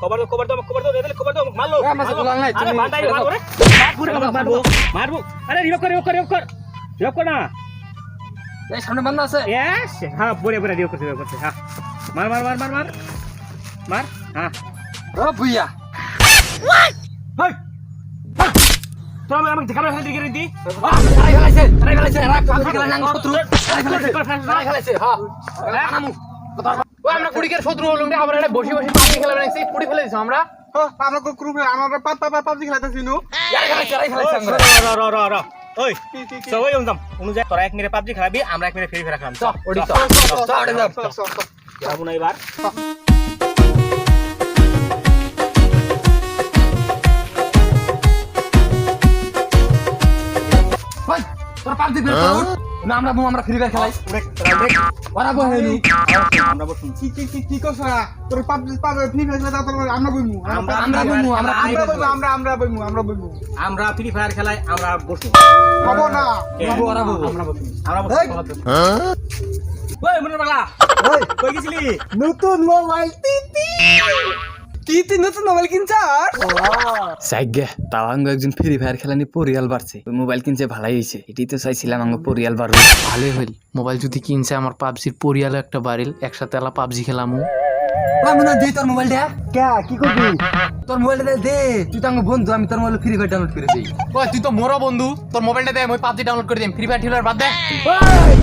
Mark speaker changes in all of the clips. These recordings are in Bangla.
Speaker 1: কভার দাও রেডি কভার দাও মারলো আরে বান্দাই মারবো রে মারবো আরে রিভ কর না
Speaker 2: এই সামনে বান্দা আছে
Speaker 1: यस हां বড়ে রিভ করতে হ্যাঁ মার হ্যাঁ
Speaker 2: ও ভুইয়া
Speaker 1: হাই তো আমি দেখাবো হেলদি করে দি
Speaker 2: আরে গেলাইছে রাখ খেলা নাং শত্রু আরে গেলাইছে হ্যাঁ আনামু ও আমরা কুড়িকের শত্রু হলুম রে আমরা বসে পাবজি খেলা বানাইছি পুড়ি ফেলে দিছি আমরা
Speaker 3: আমরা গ্রুপ আমরা পাবজি খেলাইতেছি নো
Speaker 2: আরে গেলাইছে আমরা
Speaker 1: র ওই সবাই উনদাম অনুযায়ী তোরা এক মিনিট পাবজি খেলাবি আমরা এক মিনিট ফ্রি ফায়ার খেলাম
Speaker 2: চল ওডি চল
Speaker 1: যাবো না এবার
Speaker 2: ভাই তোর পাবজি বের কর না আমরা ফ্রি ফায়ার খেলাই ওরা বহেনি
Speaker 1: আমরা বসুন
Speaker 3: কি কস তোর পাবজি ফ্রি ফায়ার খেলা তোর আমরা বইমু আমরা বইমু
Speaker 1: আমরা ফ্রি ফায়ার খেলাই আমরা বসুন
Speaker 3: হবো না
Speaker 2: ওরা বউ
Speaker 1: আমরা বসুন ওই মনে বালা কই গেছিলি
Speaker 3: নতুন মোবাইল তিতি নতুন মোবাইল কিনছাস
Speaker 4: সাইগে তাওয়াঙ্গ একজন ফ্রি ফায়ার খেলানি পরিয়াল বাড়ছে মোবাইল কিনছে ভালাই হইছে এটাই তো চাইছিলাম আঙ্গ পরিয়াল বাড়বে
Speaker 5: ভালোই হইল মোবাইল যদি কিনছে আমার পাবজির পরিয়াল একটা বাড়িল একসাথে এলা পাবজি খেলামু
Speaker 2: আমরা দে তোর মোবাইলটা
Speaker 3: কি করবি
Speaker 2: তোর মোবাইলটা দে তুই তো আমার বন্ধু আমি তোর মোবাইলে ফ্রি ফায়ার ডাউনলোড করে দেই
Speaker 5: ওই তুই তো মোরা বন্ধু তোর মোবাইলটা দে আমি পাবজি ডাউনলোড করে দিম ফ্রি ফায়ার ঠিলার বাদ দে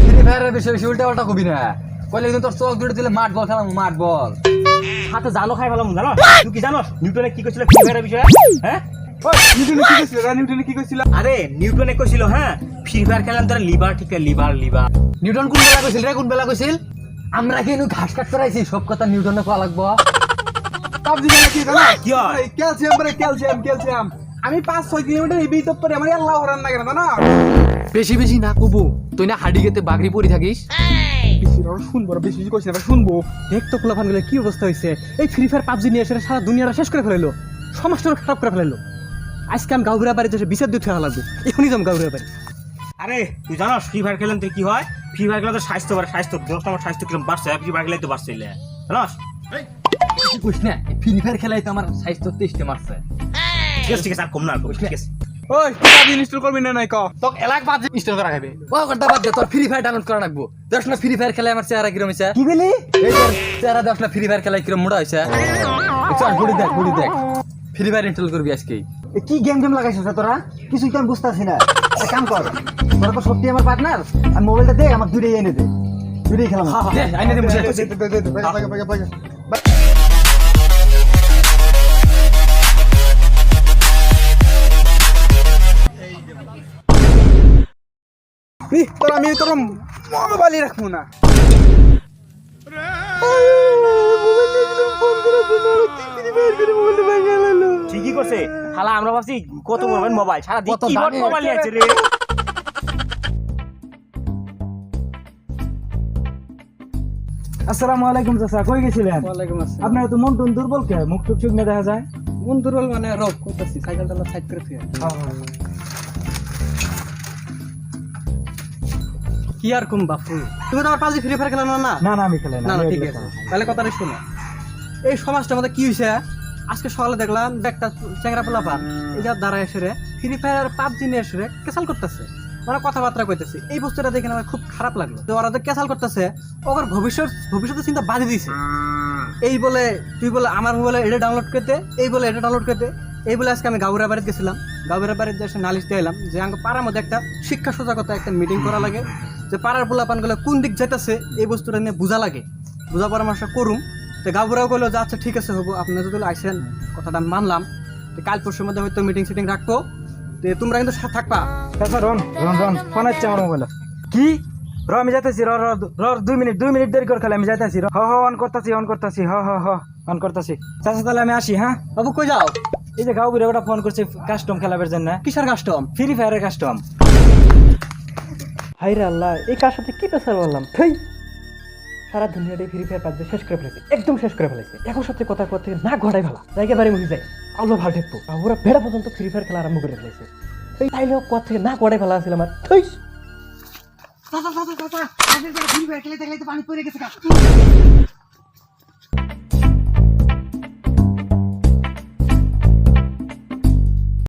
Speaker 2: ফ্রি ফায়ারের বেশি উল্টা পাল্টা কবি না কইলে কিন্তু তোর চোখ দুটো দিলে মাঠ বল খেলাম মাঠ বল
Speaker 1: হাতে জালো খাই ফেলাম জানো তুই কি জানোস নিউটনে কি কইছিল ফ্রি ফায়ারের বিষয়ে হ্যাঁ
Speaker 3: নিউটনে কি কইছিল
Speaker 1: আরে নিউটনে কইছিল হ্যাঁ ফ্রি ফায়ার খেলাম তোর লিভার ঠিক লিভার
Speaker 2: নিউটন কোন বেলা কইছিল রে কোন বেলা কইছিল আমরা কি এনু ঘাস কাট করাইছি সব কথা নিউটনে কোয়া লাগবো
Speaker 3: পাবজি খেলা কি জানো
Speaker 1: কি হয়?
Speaker 3: ক্যালসিয়াম আমি 5-6 কিলোমিটার এই ভিতর পরে আমার আল্লাহ হরান না কেন না
Speaker 5: বেশি না কবু তুই না হাডি গেতে বাগরি পরি থাকিস
Speaker 3: বেশি কইছ না শুনবো
Speaker 6: দেখ তো পোলাপান গুলো কি অবস্থা হয়েছে এই ফ্রি ফায়ার পাবজি নিয়ে এসে সারা দুনিয়াটা শেষ করে ফেলাইলো সমাজটা খারাপ করে ফেলাইলো আজকে আমি গাউরা বাড়িতে এসে বিচার দিয়ে থাকা লাগবে এখনই যাম গাউরা বাড়ি
Speaker 1: আরে তুই জানোস ফ্রি ফায়ার খেলেন তুই কি হয় ফ্রি ফায়ার খেলে তো স্বাস্থ্য আমার স্বাস্থ্য কিরম বাড়ছে ফ্রি ফায়ার খেলে তো বাড়ছে জানোস
Speaker 2: কইছ না ফ্রি ফায়ার খেলাই তো আমার স্বাস্থ্য টেস্টে মারছে
Speaker 1: ঠিক আছে আর কম না ঠিক আছে
Speaker 3: ওই পাবজি ইনস্টল করবি না নাই ক
Speaker 5: তো এলাক পাবজি ইনস্টল করা খাবে
Speaker 2: ও কথা বাদ দে তোর ফ্রি ফায়ার ডাউনলোড করা লাগবো দশ না ফ্রি ফায়ার খেলে আমার চেহারা কিরম হইছে
Speaker 3: কি বলি
Speaker 2: এই তোর চেহারা দশ না ফ্রি ফায়ার খেলাই কিরম মোড়া হইছে চল বুড়ি দেখ ফ্রি ফায়ার ইনস্টল করবি আজকে
Speaker 3: কি গেম লাগাইছিস তোরা কিছুই তো আমি বুঝতাছি না এক কাম কর তোরা তো সত্যি আমার পার্টনার আর মোবাইলটা দে আমার দুইটাই এনে দে দুইটাই খেলাম
Speaker 2: দে আইনে দে মুছে
Speaker 3: আমি তোর মোবাইলই রাখবো না
Speaker 1: ঠিকই করছে হালা আমরা ভাবছি কত মোবাইল সারা দিন
Speaker 2: কত
Speaker 1: কিবোর্ড
Speaker 2: দামি
Speaker 1: মোবাইল নিয়ে আছে রে
Speaker 6: আসসালামু আলাইকুম চাচা কই গেছিলেন
Speaker 3: ওয়ালাইকুম আসসালাম
Speaker 6: আপনার তো মন টন দুর্বল কে মুখ টুক চুক না দেখা যায়
Speaker 3: মন দুর্বল মানে রোগ করতেছি সাইকেলটা সাইড করে ফিরে
Speaker 6: কি আর কম বাপু
Speaker 3: তুমি তো আমার পাবজি ফ্রি ফায়ার খেলা না
Speaker 6: না আমি খেলাই
Speaker 3: না ঠিক আছে তাহলে কথাটা শুনো এই সমাজটার মধ্যে কি হয়েছে আজকে সকালে দেখলাম একটা চ্যাংরা পোলাপান এটা দাঁড়ায় এসে ফ্রি ফায়ার পাবজি নিয়ে এসে কেসাল করতেছে মানে কথাবার্তা কইতেছে এই বস্তুটা দেখে আমার খুব খারাপ লাগলো তো ওরা তো কেসাল করতেছে ওর ভবিষ্যতের চিন্তা বাদে দিছে এই বলে তুই বলে আমার মোবাইলে এটা ডাউনলোড করতে এই বলে এটা ডাউনলোড করতে এই বলে আজকে আমি গাউরা বাড়িতে গেছিলাম গাউরা বাড়িতে এসে নালিশ দিয়ে এলাম যে আমাকে পাড়ার মধ্যে একটা শিক্ষা সজাগতা একটা মিটিং করা লাগে যে পাড়ার পোলাপানগুলো কোন দিক যেতেছে এই বস্তুটা নিয়ে বোঝা লাগে বোঝা পরামর্শ করুম তো গাবুরাও বললো যে আচ্ছা ঠিক আছে হবো আপনারা যদি আইসেন কথাটা আমি মানলাম তো কাল পরশুর মধ্যে হয়তো মিটিং সিটিং রাখবো তো তোমরা কিন্তু সাথে থাকবা
Speaker 6: চাচা রন ফোন আসছে আমার মোবাইলে কি আমি যাইতেছি র 2 মিনিট দেরি করে খেলে আমি যাইতেছি অন করতেছি চাচা তাহলে আমি আসি হ্যাঁ
Speaker 3: বাবু কই যাও
Speaker 6: এই যে গাঁও বুড়ে ওটা ফোন করছে কাস্টম খেলাবার জন্য
Speaker 3: কিসের কাস্টম
Speaker 6: ফ্রি ফায়ারের কাস্টম
Speaker 7: হাই রে আল্লাহ এই কার সাথে কি পেশার বললাম থেই সারা দুনিয়াটাই ফ্রি ফায়ার পাবজি শেষ করে ফেলেছে একদম শেষ করে ফেলেছে এখন সাথে কথা কথা থেকে না ঘটাই ফেলা জায়গা বাড়ি মুখে যায় আলো ভাল ঠেকবো ওরা বেড়া পর্যন্ত ফ্রি ফায়ার খেলা আরম্ভ করে ফেলেছে এই তাইলেও কথা থেকে না ঘটাই ফেলা ছিল আমার থেই
Speaker 3: ফ্রি ফায়ার খেলাইতে পানি পড়ে গেছে